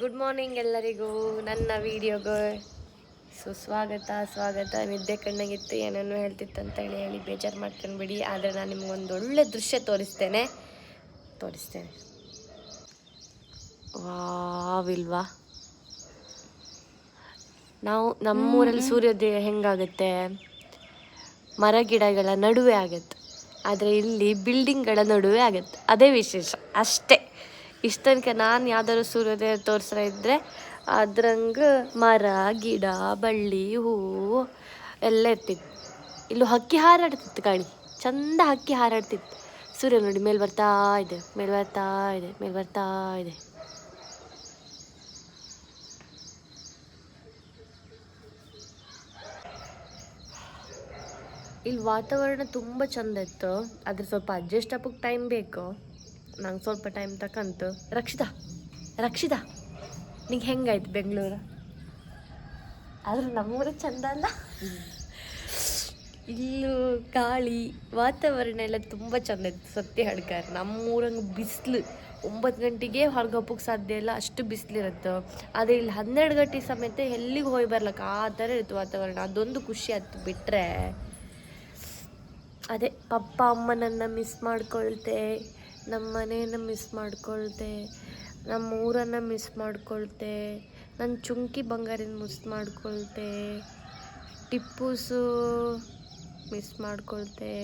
Good morning ಎಲ್ಲರಿಗೂ ನನ್ನ ವಿಡಿಯೋಗೆ ಸ್ವಾಗತ. ನಿದ್ದೆ ಕಣ್ಣಾಗಿತ್ತು ಏನನ್ನು ಹೇಳ್ತಿತ್ತಂತ ಹೇಳಿ ಬೇಜಾರು ಮಾಡ್ಕೊಂಡ್ಬಿಡಿ. ಆದರೆ ನಾನು ನಿಮಗೊಂದು ಒಳ್ಳೆ ದೃಶ್ಯ ತೋರಿಸ್ತೇನೆ. ವಾವಿಲ್ವಾ, ನಾವು ನಮ್ಮೂರಲ್ಲಿ ಸೂರ್ಯೋದಯ ಹೆಂಗಾಗುತ್ತೆ, ಮರ ಗಿಡಗಳ ನಡುವೆ ಆಗುತ್ತೆ. ಆದರೆ ಇಲ್ಲಿ ಬಿಲ್ಡಿಂಗ್ಗಳ ನಡುವೆ ಆಗುತ್ತೆ. ಅದೇ ವಿಶೇಷ ಅಷ್ಟೇ. ಇಷ್ಟ ತನಕ ನಾನು ಯಾವ್ದಾದ್ರು ಸೂರ್ಯೋದಯ ತೋರಿಸ್ತಾ ಇದ್ದರೆ ಅದ್ರಂಗೆ ಮರ ಗಿಡ ಬಳ್ಳಿ ಹೂವು ಎಲ್ಲ ಇರ್ತಿತ್ತು. ಇಲ್ಲೂ ಹಕ್ಕಿ ಹಾರಾಡ್ತಿತ್ತು, ಕಾಳಿ ಚಂದ ಹಕ್ಕಿ ಹಾರಾಡ್ತಿತ್ತು. ಸೂರ್ಯ ನೋಡಿ ಮೇಲೆ ಬರ್ತಾ ಇದೆ. ಇಲ್ಲಿ ವಾತಾವರಣ ತುಂಬ ಚಂದ ಇತ್ತು. ಆದರೆ ಸ್ವಲ್ಪ ಅಡ್ಜಸ್ಟ್ ಆಗೋಕ್ಕೆ ಟೈಮ್ ಬೇಕು. ನಂಗೆ ಸ್ವಲ್ಪ ಟೈಮ್ ತಕ್ಕಂತು. ರಕ್ಷಿತಾ ನಿಂಗೆ ಹೆಂಗಾಯ್ತು ಬೆಂಗಳೂರು? ಆದರೂ ನಮ್ಮೂರು ಚಂದ ಅಲ್ಲ? ಇಲ್ಲೂ ಗಾಳಿ ವಾತಾವರಣ ಎಲ್ಲ ತುಂಬ ಚಂದ ಇತ್ತು. ಸತ್ಯ ಹೇಳ್ಕಾರ, ನಮ್ಮೂರಂಗೆ ಬಿಸಿಲು 9 ಗಂಟೆಗೆ ಹೊರಗೆ ಹೋಗೋಕ್ಕೆ ಸಾಧ್ಯ ಇಲ್ಲ, ಅಷ್ಟು ಬಿಸಿಲಿರುತ್ತೆ. ಆದರೆ ಇಲ್ಲಿ 12 ಗಂಟೆ ಸಮೇತ ಎಲ್ಲಿಗೆ ಹೋಗಿ ಬರ್ಲಕ್ಕೆ ಆ ಥರ ಇತ್ತು ವಾತಾವರಣ. ಅದೊಂದು ಖುಷಿ ಆಯ್ತು. ಬಿಟ್ಟರೆ ಅದೇ ಪಪ್ಪ ಅಮ್ಮನನ್ನು ಮಿಸ್ ಮಾಡ್ಕೊಳ್ತೆ, ನಮ್ಮ ಮನೆಯನ್ನು ಮಿಸ್ ಮಾಡ್ಕೊಳ್ತೆ, ನಮ್ಮ ಊರನ್ನು ಮಿಸ್ ಮಾಡ್ಕೊಳ್ತೆ, ನನ್ನ ಚುಂಕಿ ಬಂಗಾರಿನ ಮಿಸ್ ಮಾಡ್ಕೊಳ್ತೆ, ಟಿಪ್ಪೂಸು ಮಿಸ್ ಮಾಡ್ಕೊಳ್ತೆ.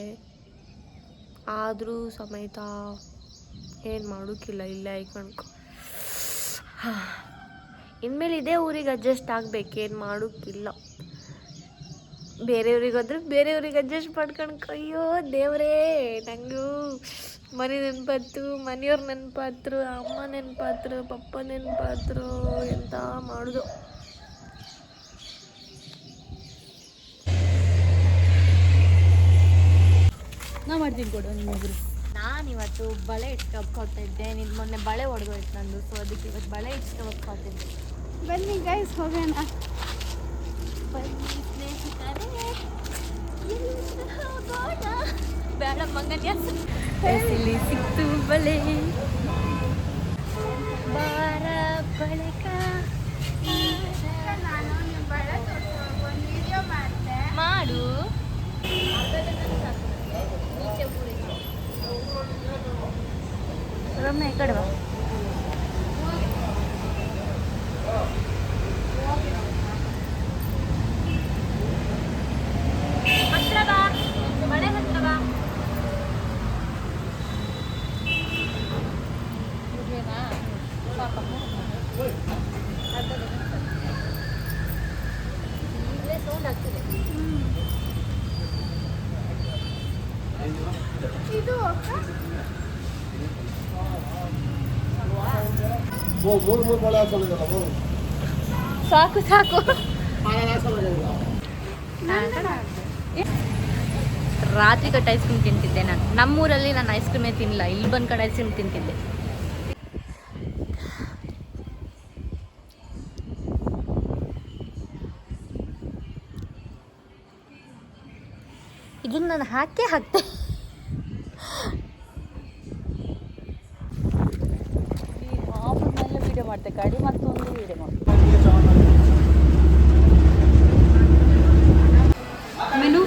ಆದರೂ ಸಮೇತ ಏನು ಮಾಡೋಕ್ಕಿಲ್ಲ, ಇಲ್ಲ ಐಕಣ್ಕೊ. ಇನ್ಮೇಲೆ ಇದೇ ಊರಿಗೆ ಅಡ್ಜಸ್ಟ್ ಆಗ್ಬೇಕು, ಏನು ಮಾಡೋಕ್ಕಿಲ್ಲ. ಬೇರೆಯವ್ರಿಗೆ ಹೋದ್ರೆ ಬೇರೆಯವ್ರಿಗೆ ಅಡ್ಜಸ್ಟ್ ಮಾಡ್ಕೊಂಡು. ಅಯ್ಯೋ ದೇವರೇ, ನನಗೂ ಮನೆ ನೆನಪಾಯ್ತು, ಮನೆಯವ್ರ ನೆನಪಾದ್ರು, ಅಮ್ಮ ನೆನಪಾದ್ರು, ಪಪ್ಪ ನೆನಪಾದ್ರು. ಎಂತ ಮಾಡೋದು. ನಾ ಮಾಡ್ತೀನಿ ಕೊಡು ನಿಮ್ಮೊಬ್ರು. ನಾನಿವತ್ತು ಬಳೆ ಇಟ್ಕೊಳ್ತಾ ಇದ್ದೆ. ನಿನ್ನ ಮೊನ್ನೆ ಬಳೆ ಹೊಡೆದೋಯ್ತು ನಂದು, ಸೊ ಅದಕ್ಕೆ ಇವತ್ತು ಬಳೆ ಇಟ್ಕೊಳ್ತಿದ್ದೆ. ಬನ್ನಿ ಗೈಸ್ ಹೋಗೋಣ. ಬನ್ನಿ ಸ್ನೇಹಿತರೆ, ಬೇಡ ಮಂಗನ್ಯಾಸಲಿ ಸಿಕ್ತು ಬಳೆ, ಬಾರ ಬಳಕ ಮಾಡು. ರಮ್ಯ ಈ ಕಡೆ ಬಾ. ಸಾಕು ರಾತ್ರಿ ಕಟ್ಟು ಐಸ್ ಕ್ರೀಮ್ ತಿಂತಿದ್ದೆ ನಾನು. ನಮ್ಮೂರಲ್ಲಿ ನಾನು ಐಸ್ ಕ್ರೀಮೇ ತಿನ್ನಲ್ಲ, ಇಲ್ಲಿ ಬಂದು ಕಡೆ ಐಸ್ ಕ್ರೀಮ್ ತಿಂತಿದ್ದೆ. ಇದನ್ನು ನಾನು ಹಾಕ್ತೆ ವಿಡಿಯೋ ಮಾಡ್ತೆ ಕಡಿ, ಮತ್ತೊಂದು ವಿಡಿಯೋ ಮಾಡ್ತೆ. ಮೆನು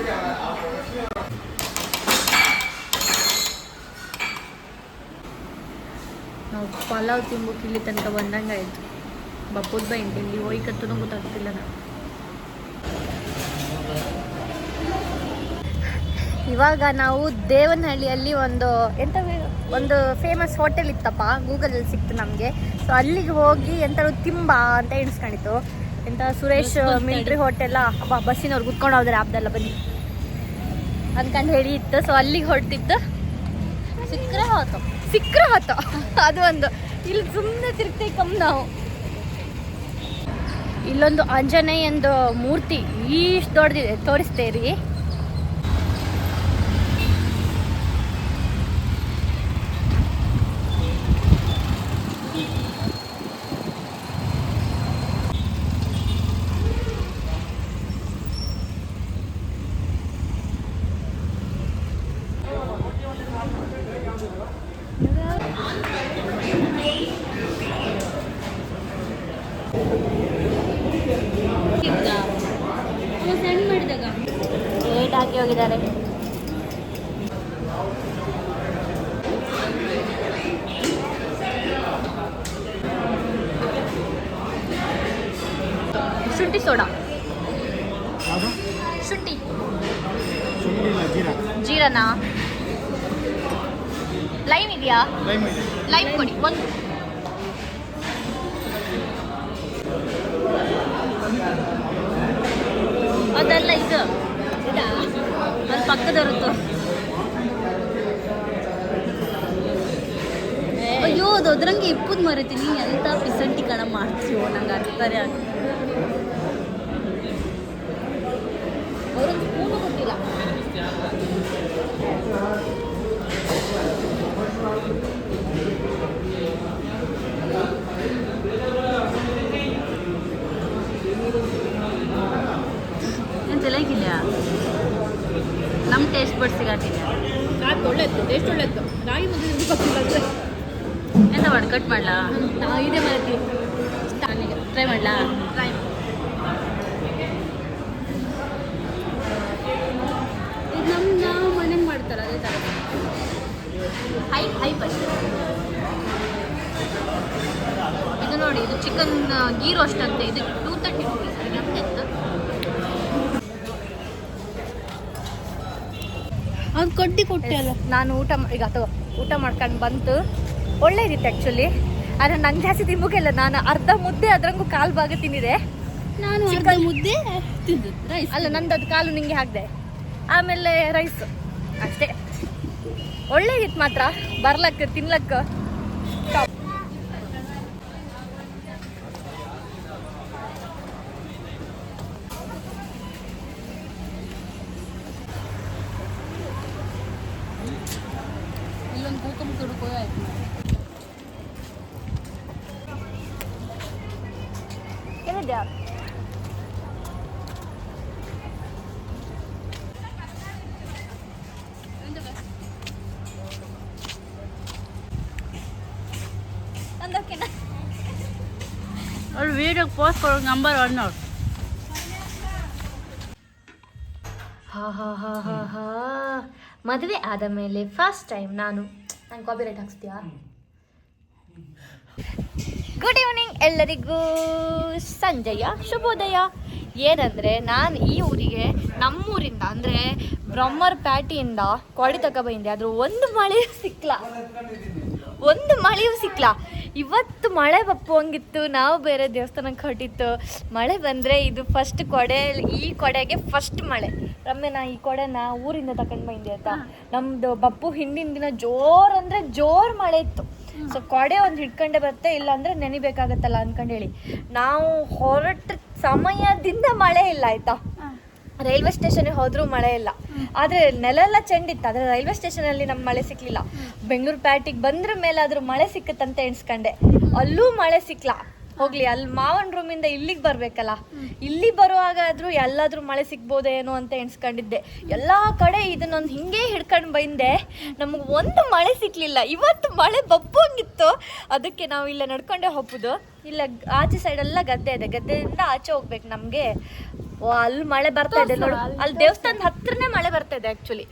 ನಾವು ಪಲಾವ್ ತಿಂಬಕ್ಕೆ ಇಲ್ಲಿ ತನಕ ಬಂದಂಗೆ ಆಯಿತು. ಬಪ್ಪದ ಬೈಂಟ್ ಇಲ್ಲಿ ಹೋಯ್ಕತ್ತೂ ಗೊತ್ತಾಗ್ತಿಲ್ಲ. ನಾವು ಇವಾಗ ನಾವು ದೇವನಹಳ್ಳಿಯಲ್ಲಿ ಒಂದು ಫೇಮಸ್ ಹೋಟೆಲ್ ಇತ್ತಪ್ಪ, ಗೂಗಲಲ್ಲಿ ಸಿಕ್ತು ನಮಗೆ. ಸೊ ಅಲ್ಲಿಗೆ ಹೋಗಿ ಎಂಥದ್ದು ತಿಂಬ ಅಂತ ಎಣಿಸ್ಕೊಂಡಿತ್ತು. ಸುರೇಶ್ ಮಿಲ್ಟ್ರಿ ಹೋಟೆಲ್ಲ ಬಸ್ಸಿನವ್ರು ಕುತ್ಕೊಂಡು ಹೋದ್ರೆ ಆಪ್ದಲ್ಲ ಬನ್ನಿ ಅಂದ್ಕೊಂಡು ಹೇಳಿ ಇತ್ತು. ಸೊ ಅಲ್ಲಿಗೆ ಹೊರಟಿತ್ತು. ಸಿಕ್ಕರೆ ಹೊತ್ತು ಅದು ಒಂದು. ಇಲ್ಲಿ ಸುಮ್ಮನೆ ತಿರ್ಗ್ತೈಕಮ್ಮ ನಾವು. ಇಲ್ಲೊಂದು ಆಂಜನೇಯಂದು ಮೂರ್ತಿ ಇಷ್ಟು ದೊಡ್ಡದಿದೆ, ತೋರಿಸ್ತೇರಿ. ಹೋಗಿದ್ದಾರೆ. ಶುಂಠಿ ಸೋಡಾ, ಶುಂಠಿ ಜೀರನಾ, ಲೈಮ್ ಇದೆಯಾ? ಲೈಮ್ ಕೊಡಿ ಒಂದು. ಅದೆಲ್ಲ ಇದು ಅದು ಪಕ್ಕದವರದ್ದು. ಅಯ್ಯೋ ಅದು ಅದ್ರಂಗೆ ಇಪ್ಪುದು ಮರಿತೀನಿ. ಎಂತ ಪಿಸಂಟಿ ಕಣ ಮಾಡ್ತೀವೋ ನಂಗೆ ಅರ್ಥನೇ ಆಗ. ಅವ್ರೊಂದು ಸ್ಪೂನು ಗೊತ್ತಿಲ್ಲ. ಏನು ಚೆನ್ನಾಗಿಲ್ಲ. ನಮ್ಮ ಟೇಸ್ಟ್ ಬಡ್ ಸಿಗಾತಿಲ್ಲ. ಅದು ಒಳ್ಳೆಯದು, ಟೇಸ್ಟ್ ಒಳ್ಳೆಯದು. ರಾಗಿ ಮುದ್ದೆ ಗೊತ್ತಿಲ್ಲ ಅಂದರೆ ಎಂತ ಮಾಡಿ ಕಟ್ ಮಾಡಲಾ? ಇದೇ ಮಾಡ್ತೀವಿ. ಟ್ರೈ ಮಾಡಲಾ? ಟ್ರೈ ಇದು ನಾವು ಮನೆಗೆ ಮಾಡ್ತಾರೆ ಅದೇ ಥರ. ಹೈ ಫಸ್ಟ್ ಇದು ನೋಡಿ, ಇದು ಚಿಕನ್ ಗೀ ರೋಸ್ಟ್ ಅಂತೆ. ಇದು 230 ರುಪೀಸ್. ಎಂತೆಂತ ಅದು ಕೊಟ್ಟೆ ಅಲ್ಲ. ನಾನು ಊಟ ಮಾಡ್ಕೊಂಡು ಬಂತು. ಒಳ್ಳೇದಿತ್ತು ಆ್ಯಕ್ಚುಲಿ. ಆದರೆ ನಂಗೆ ಜಾಸ್ತಿ ತಿನ್ಬೇಕಿಲ್ಲ. ನಾನು ಅರ್ಧ ಮುದ್ದೆ ಅದ್ರಂಗೂ ಕಾಲು ಭಾಗ ತಿಂದಿದೆ. ನಾನು ಅರ್ಧ ಮುದ್ದೆ ತಿಂದು ರೈಸ್ ಅಲ್ಲ, ನಂದು ಅದು ಕಾಲು ನಿಂಗೆ ಹಾಕಿದೆ. ಆಮೇಲೆ ರೈಸ್ ಅಷ್ಟೇ. ಒಳ್ಳೇದಿತ್ತು ಮಾತ್ರ. ಬರ್ಲಕ್ಕೆ ತಿನ್ಲಕ್ಕೆ ಇಲ್ಲೊಂದು ಕೂಕಮ್ ತುಡುಕೋ ಆಯ್ತು. ಏನಿದ್ಯಾ? ಅವ್ರು ವೀಡಿಯೋಗೆ ಪೋಸ್ಟ್ ಕೊಡೋ ನಂಬರ್ 1 ಅವ್ರು. ಹಾ ಮದುವೆ ಆದ ಮೇಲೆ ಫಸ್ಟ್ ಟೈಮ್ ನಾನು ಕಾಪಿರೈಟ್ ಹಾಕ್ಸ್ತೀಯಾ? ಗುಡ್ ಈವ್ನಿಂಗ್ ಎಲ್ಲರಿಗೂ. ಸಂಜೆಯ ಶುಭೋದಯ. ಏನಂದರೆ ನಾನು ಈ ಊರಿಗೆ ನಮ್ಮೂರಿಂದ ಅಂದರೆ ಬ್ರಹ್ಮರ್ ಪ್ಯಾಟಿಯಿಂದ ಕೊಡಿ ತಗೊಬಂದೆ. ಆದರೂ ಒಂದು ಮಳೆಯೂ ಸಿಕ್ಲ. ಇವತ್ತು ಮಳೆ ಬಪ್ಪುವಂಗಿತ್ತು. ನಾವು ಬೇರೆ ದೇವಸ್ಥಾನಕ್ಕೆ ಹೊರಟಿತ್ತು. ಮಳೆ ಬಂದರೆ ಇದು ಫಸ್ಟ್ ಈ ಕೊಡೆಗೆ ಫಸ್ಟ್ ಮಳೆ. ರಮ್ಯ, ನಾ ಈ ಕೊಡೆನ ಊರಿಂದ ತಗೊಂಡು ಬಂದೆ ಆಯ್ತಾ. ನಮ್ಮದು ಬಪ್ಪು ಹಿಂದಿನ ದಿನ ಜೋರು ಮಳೆ ಇತ್ತು. ಸೊ ಕೊಡೆ ಒಂದು ಹಿಡ್ಕೊಂಡೆ ಬರುತ್ತೆ, ಇಲ್ಲ ಅಂದರೆ ನೆನಿಬೇಕಾಗತ್ತಲ್ಲ ಅಂದ್ಕೊಂಡು ಹೇಳಿ ನಾವು ಹೊರಟ ಸಮಯದಿಂದ ಮಳೆ ಇಲ್ಲ ಆಯ್ತಾ. ರೈಲ್ವೆ ಸ್ಟೇಷನ್ಗೆ ಹೋದ್ರೂ ಮಳೆ ಇಲ್ಲ. ಆದರೆ ನೆಲೆಲ್ಲ ಚೆಂಡಿತ್ತು. ಆದರೆ ರೈಲ್ವೆ ಸ್ಟೇಷನಲ್ಲಿ ನಮ್ಗೆ ಮಳೆ ಸಿಕ್ಕಲಿಲ್ಲ. ಬೆಂಗಳೂರು ಪ್ಯಾಟಿಗೆ ಬಂದ್ರ ಮೇಲಾದರೂ ಮಳೆ ಸಿಕ್ಕತ್ತಂತ ಎಣಿಸ್ಕೊಂಡೆ. ಅಲ್ಲೂ ಮಳೆ ಸಿಕ್ಲ. ಹೋಗ್ಲಿ, ಅಲ್ಲಿ ಮಾವನ ರೂಮಿಂದ ಇಲ್ಲಿಗೆ ಬರಬೇಕಲ್ಲ. ಇಲ್ಲಿ ಬರುವಾಗ ಆದರೂ ಎಲ್ಲಾದರೂ ಮಳೆ ಸಿಗ್ಬೋದೇನೋ ಅಂತ ಎಣಿಸ್ಕೊಂಡಿದ್ದೆ. ಎಲ್ಲ ಕಡೆ ಇದನ್ನೊಂದು ಹಿಂಗೆ ಹಿಡ್ಕೊಂಡು ಬಂದೆ. ನಮಗೆ ಒಂದು ಮಳೆ ಸಿಕ್ಕಲಿಲ್ಲ. ಇವತ್ತು ಮಳೆ ಬಪ್ಪಂಗಿತ್ತು. ಅದಕ್ಕೆ ನಾವು ಇಲ್ಲೇ ನಡ್ಕೊಂಡೇ ಹೋಗ್ಬೋದು. ಇಲ್ಲ ಆಚೆ ಸೈಡೆಲ್ಲ ಗದ್ದೆ ಇದೆ. ಗದ್ದೆಯಿಂದ ಆಚೆ ಹೋಗ್ಬೇಕು ನಮಗೆ. ಅಲ್ಲಿ ಮಳೆ ಬರ್ತಾ ಇದೆ ನೋಡು. ಅಲ್ಲಿ ದೇವಸ್ಥಾನದ ಹತ್ರನೇ ಮಳೆ ಬರ್ತಾ ಇದೆ ಆ್ಯಕ್ಚುಲಿ.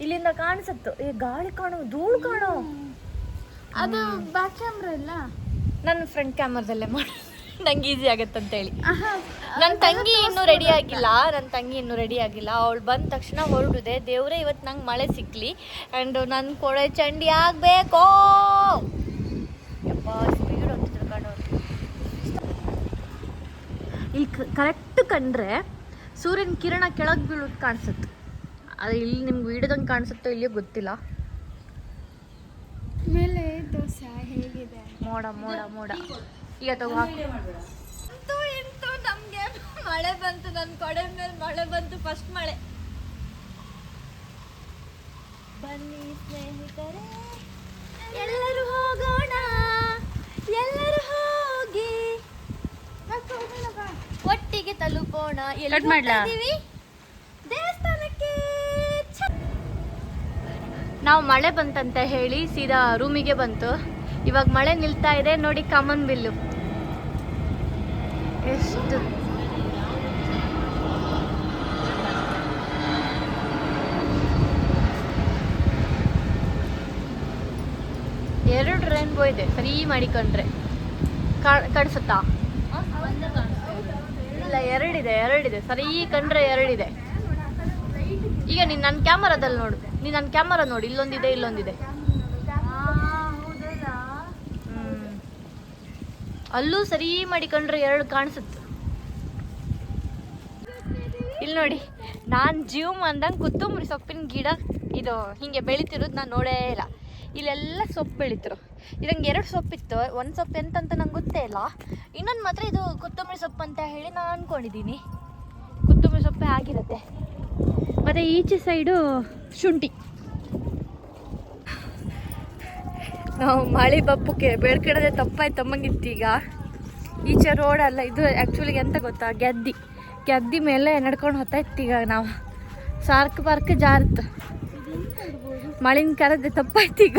ಇಲ್ಲಿಂದ ಕಾಣಿಸುತ್ತೆ. ಗಾಳಿ ಕಾಣೋ, ಧೂಳು ಕಾಣೋ. ಅದು ಬ್ಯಾಕ್ ಕ್ಯಾಮ್ರಾ ಇಲ್ಲ. ನನ್ನ ಫ್ರಂಟ್ ಕ್ಯಾಮ್ರಾದಲ್ಲೇ ಮಾಡಿ ನಂಗೆ ಈಸಿ ಆಗತ್ತಂತೇಳಿ. ನನ್ನ ತಂಗಿ ಇನ್ನೂ ರೆಡಿ ಆಗಿಲ್ಲ. ಅವಳು ಬಂದ ತಕ್ಷಣ ಹೊರಡುದೆ. ದೇವರೇ ಇವತ್ತು ನಂಗೆ ಮಳೆ ಸಿಕ್ಕಲಿ. ಆ್ಯಂಡ್ ನನ್ನ ಕೊಡೆ ಚಂಡಿ ಆಗಬೇಕೋ. ಯಪ್ಪ, ಸ್ಪೀಡ್ ಹೊಂಟಿದ್ರು ಕಾಣೋರು. ಇಲ್ಲಿ ಕರೆಕ್ಟ್ ಕಂಡ್ರೆ ಸೂರ್ಯನ ಕಿರಣ ಕೆಳಗೆ ಬೀಳೋದು ಕಾಣಿಸುತ್ತೆ. ಅದು ಇಲ್ಲಿ ನಿಮ್ಗೆ ವೀಡಿಯೋದಂಗೆ ಕಾಣಿಸುತ್ತೋ ಇಲ್ಲಿಯೋ ಗೊತ್ತಿಲ್ಲ. ಮೇಲೆ ದೋಸೆ ಹೇಗಿದೆ? ಮೋಡ ಈಗ ನಮಗೆ ಮಳೆ ಬಂತು. ನನ್ನ ಕೊಡೆ ಮೇಲೆ ಮಳೆ ಬಂತು. ಫಸ್ಟ್ ಮಳೆ. ಬನ್ನಿ ಸ್ನೇಹಿತರೆ, ಎಲ್ಲರೂ ಹೋಗೋಣ. ಎಲ್ಲರೂ ಹೋಗಿ ಒಟ್ಟಿಗೆ ತಲುಪೋಣ. ದೇವಸ್ಥಾನಕ್ಕೆ. ನಾವು ಮಳೆ ಬಂತಂತ ಹೇಳಿ ಸೀದಾ ರೂಮಿಗೆ ಬಂತು. ಇವಾಗ ಮಳೆ ನಿಲ್ತಾ ಇದೆ ನೋಡಿ. ಕಾಮನ್ ಬಿಲ್ಲು ಎಷ್ಟು 2 ರೈನ್ಬೋ ಇದೆ ಸರಿ ಮಾಡಿಕೊಂಡ್ರೆ. ಕಾಣಿಸುತ್ತಾ? ಇಲ್ಲ, 2 ಇದೆ ಸರಿ ಕಂಡ್ರೆ 2 ಇದೆ. ಈಗ ನೀನು ನನ್ನ ಕ್ಯಾಮರಾದಲ್ಲಿ ನೋಡು, ನೀನು ನನ್ನ ಕ್ಯಾಮರಾ ನೋಡಿ, ಇಲ್ಲೊಂದಿದೆ. ಅಲ್ಲೂ ಸರಿ ಮಾಡಿಕೊಂಡ್ರೆ 2 ಕಾಣಿಸುತ್ತೆ. ಇಲ್ಲಿ ನೋಡಿ, ನಾನು ಜೀವಮ್ ಅಂದಂಗೆ ಕೊತ್ತಂಬರಿ ಸೊಪ್ಪಿನ ಗಿಡ ಇದು ಹಿಂಗೆ ಬೆಳಿತಿರೋದು ನಾನು ನೋಡೇ ಇಲ್ಲ. ಇಲ್ಲೆಲ್ಲ ಸೊಪ್ಪು ಬೆಳಿತಿರು. ಇದಂಗೆ 2 ಸೊಪ್ಪಿತ್ತು. ಒಂದು ಸೊಪ್ಪು ಎಂತಂತ ನಂಗೆ ಗೊತ್ತೇ ಇಲ್ಲ. ಇನ್ನೊಂದು ಮಾತ್ರ ಇದು ಕೊತ್ತಂಬರಿ ಸೊಪ್ಪು ಅಂತ ಹೇಳಿ ನಾನು ಅಂದ್ಕೊಂಡಿದ್ದೀನಿ. ಕೊತ್ತಂಬರಿ ಸೊಪ್ಪೇ ಆಗಿರುತ್ತೆ. ಮತ್ತು ಈಚೆ ಸೈಡು ಶುಂಠಿ. ನಾವು ಮಳೆ ಬಪ್ಪಕ್ಕೆ ಬೇಡ್ಕಡದೆ ತಪ್ಪಾಯ್ತು ತಮ್ಮಂಗಿತ್ತೀಗ. ಈಚೆ ರೋಡಲ್ಲ ಇದು. ಆ್ಯಕ್ಚುಲಿ ಎಂತ ಗೊತ್ತಾ, ಗೆದ್ದಿ ಮೇಲೆ ನಡ್ಕೊಂಡು ಹೋಗ್ತಾಯಿತ್ತೀಗ ನಾವು. ಪಾರ್ಕ್ ಜಾರತ್ತು. ಮಳಿನ ಕರದೆ ತಪ್ಪಾಯ್ತೀಗ.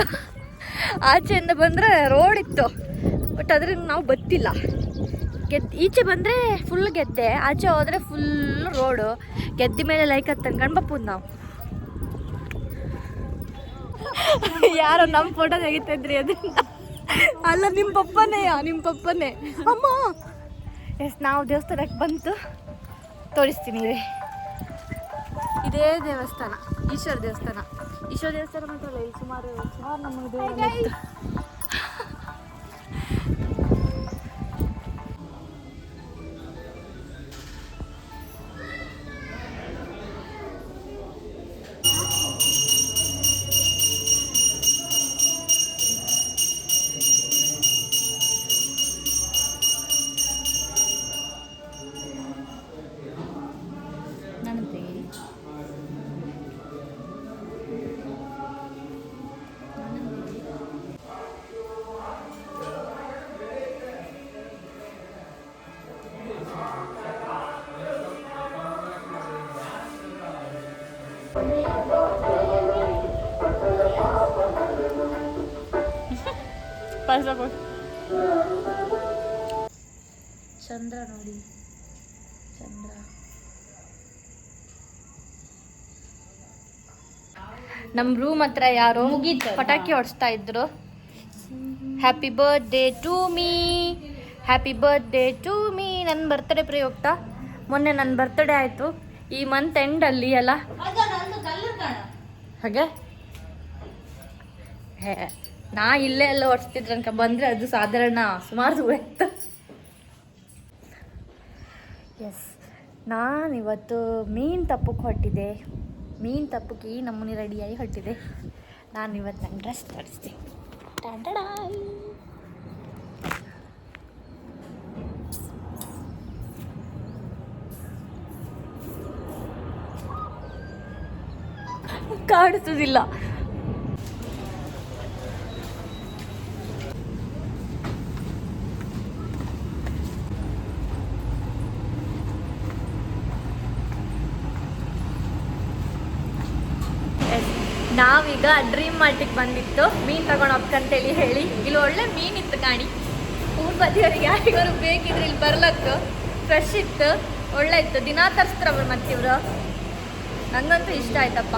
ಆಚೆಯಿಂದ ಬಂದರೆ ರೋಡ್ ಇತ್ತು, ಬಟ್ ಅದ್ರಿಂದ ನಾವು ಬತ್ತಿಲ್ಲ. ಈಚೆ ಬಂದರೆ ಫುಲ್ ಗೆದ್ದೆ, ಆಚೆ ಹೋದರೆ ಫುಲ್ ರೋಡು. ಗೆದ್ದಿ ಮೇಲೆ ಲೈಕ್ ಹತ್ತಂಕೊಂಡು ಬಪ್ಪುದು ನಾವು. ಯಾರೋ ನಮ್ಮ ಫೋಟೋ ತೆಗಿತಿದ್ರಿ ಅದರಿಂದ. ಅಲ್ಲ, ನಿಮ್ಮ ಪಪ್ಪನೇ ಅಮ್ಮ. ಎಸ್, ನಾವು ದೇವಸ್ಥಾನಕ್ಕೆ ಬಂತು, ತೋರಿಸ್ತೀನಿ ರೀ. ಇದೇ ದೇವಸ್ಥಾನ, ಈಶ್ವರ ದೇವಸ್ಥಾನ ಮಾತ್ರ ಅಲ್ಲ, ಇಲ್ಲಿ ಸುಮಾರು ನಮಗೆ ದೇವರು. ಚಂದ್ರ ನೋಡಿ, ಚಂದ್ರ. ನಮ್ಮ ರೂಮ್ ಹತ್ರ ಯಾರೋ ಪಟಾಕಿ ಹೊಡಿಸ್ತಾ ಇದ್ರು. Happy birthday to me. ನನ್ನ ಬರ್ತ್ಡೇ ಪ್ರಯುಕ್ತ ಮೊನ್ನೆ ನನ್ನ ಬರ್ತ್ಡೇ ಆಯಿತು. ಈ ಮಂತ್ ಎಂಡಲ್ಲಿ ಅಲ್ಲ ಹಾಗೆ ನಾ ಇಲ್ಲೇ ಎಲ್ಲ ಹೊಡ್ಸ್ತಿದ್ರನ್ಕ ಬಂದರೆ ಅದು ಸಾಧಾರಣ ಸುಮಾರು ದೂರ ಇತ್ತು. ಎಸ್, ನಾನಿವತ್ತು ಮೀನು ತಪ್ಪಕ್ಕೆ ಹೊಟ್ಟಿದ್ದೆ. ಮೀನು ತಪ್ಪಕ್ಕೆ ಈ ನಮ್ಮನೆ ರೆಡಿಯಾಗಿ ಹೊಟ್ಟಿದೆ. ನಾನಿವತ್ತು ನನ್ನ ಡ್ರೆಸ್ ತರಿಸ್ದೆ. ಕಾಣಿಸೋದಿಲ್ಲ. ನಾವೀಗ ಡ್ರೀಮ್ ಮಾರ್ಟಿಗೆ ಬಂದಿತ್ತು ಮೀನು ತಗೊಂಡು ಹೋಗ್ಕಂತೇಳಿ ಹೇಳಿ. ಇಲ್ಲಿ ಒಳ್ಳೆ ಮೀನಿತ್ತು ಕಾಣಿ. ಊರ್ ಬದಿಯವರಿಗೆ ಯಾರಿಗಾರು ಬೇಕಿದ್ರೆ ಇಲ್ಲಿ ಬರ್ಲತ್ತು. ಫ್ರೆಶ್ ಇತ್ತು, ಒಳ್ಳೆ ಇತ್ತು. ದಿನಾ ತರಿಸ್ತಾರವ್ರು ಮತ್ತಿವ್ರು. ನಂಗಂತೂ ಇಷ್ಟ ಆಯ್ತಪ್ಪ.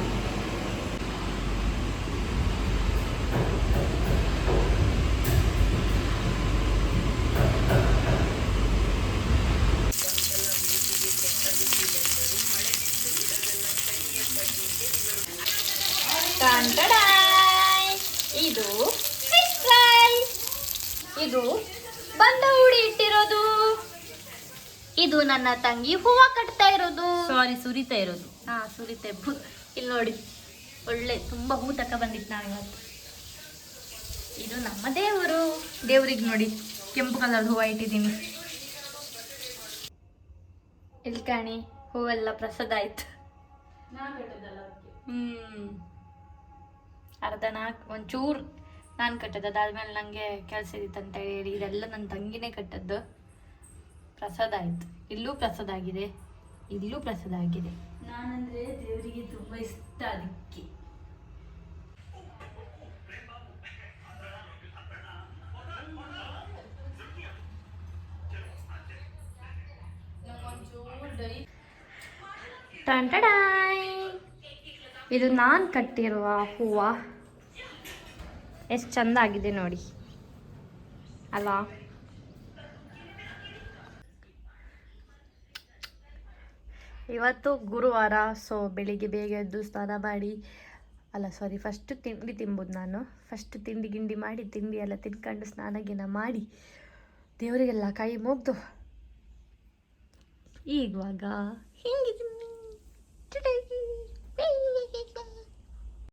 ಇದು ಫಿಶ್ ಫ್ರೈ. ಇದು ಬಂದ ಹುಡಿ ಇಟ್ಟಿರೋದು. ಇದು ನನ್ನ ತಂಗಿ ಹೂವ ಕಟ್ತಾ ಇರೋದು. ಸುರಿತಾ ಇರೋದು. ಸುರಿತೆ. ಇಲ್ಲಿ ನೋಡಿ, ಒಳ್ಳೆ ತುಂಬಾ ಹೂ ತಕ ಬಂದಿತ್ತು ನಾವಿವತ್ತು. ಇದು ನಮ್ಮ ದೇವ್ರಿಗೆ ನೋಡಿ ಕೆಂಪು ಕಲರ್ ಹೂವ ಇಟ್ಟಿದ್ದೀನಿ. ಇಲ್ಲಿ ಕಾಣಿ, ಹೂವೆಲ್ಲ ಪ್ರಸಾದ ಆಯ್ತು. ಅರ್ಧ ಒಂಚೂರು ನಾನು ಕಟ್ಟದ್ದು. ಅದಾದ್ಮೇಲೆ ನನಗೆ ಕೆಲಸ ಇದ್ದಿತ್ತಂತ ಹೇಳಿ ಇದೆಲ್ಲ ನನ್ನ ತಂಗಿನೇ ಕಟ್ಟದ್ದು. ಪ್ರಸಾದ ಆಯ್ತು. ಇಲ್ಲೂ ಪ್ರಸಾದ ಆಗಿದೆ, ಇಲ್ಲೂ ಪ್ರಸಾದ ಆಗಿದೆ. ನಾನಂದ್ರೆ ದೇವರಿಗೆ ತುಂಬಾ ಇಷ್ಟ, ಅದಕ್ಕೆ. ಇದು ನಾನು ಕಟ್ಟಿರುವ ಹೂವು. ಎಷ್ಟು ಚಂದ ಆಗಿದೆ ನೋಡಿ ಅಲ್ವಾ. ಇವತ್ತು ಗುರುವಾರ, ಸೊ ಬೆಳಿಗ್ಗೆ ಬೇಗ ಎದ್ದು ಸ್ನಾನ ಮಾಡಿ, ಅಲ್ಲ ಸಾರಿ, ಫಸ್ಟ್ ತಿಂಡಿ ತಿಂಬೋದು ನಾನು. ಫಸ್ಟ್ ತಿಂಡಿ ಗಿಂಡಿ ಮಾಡಿ, ತಿಂಡಿ ಎಲ್ಲ ತಿನ್ಕೊಂಡು ಸ್ನಾನ ಗಿನ ಮಾಡಿ ದೇವರಿಗೆಲ್ಲ ಕೈ ಮುಗ್ದು ಈಗುವಾಗ ಹಿಂಗಿದ್ದೀನಿ.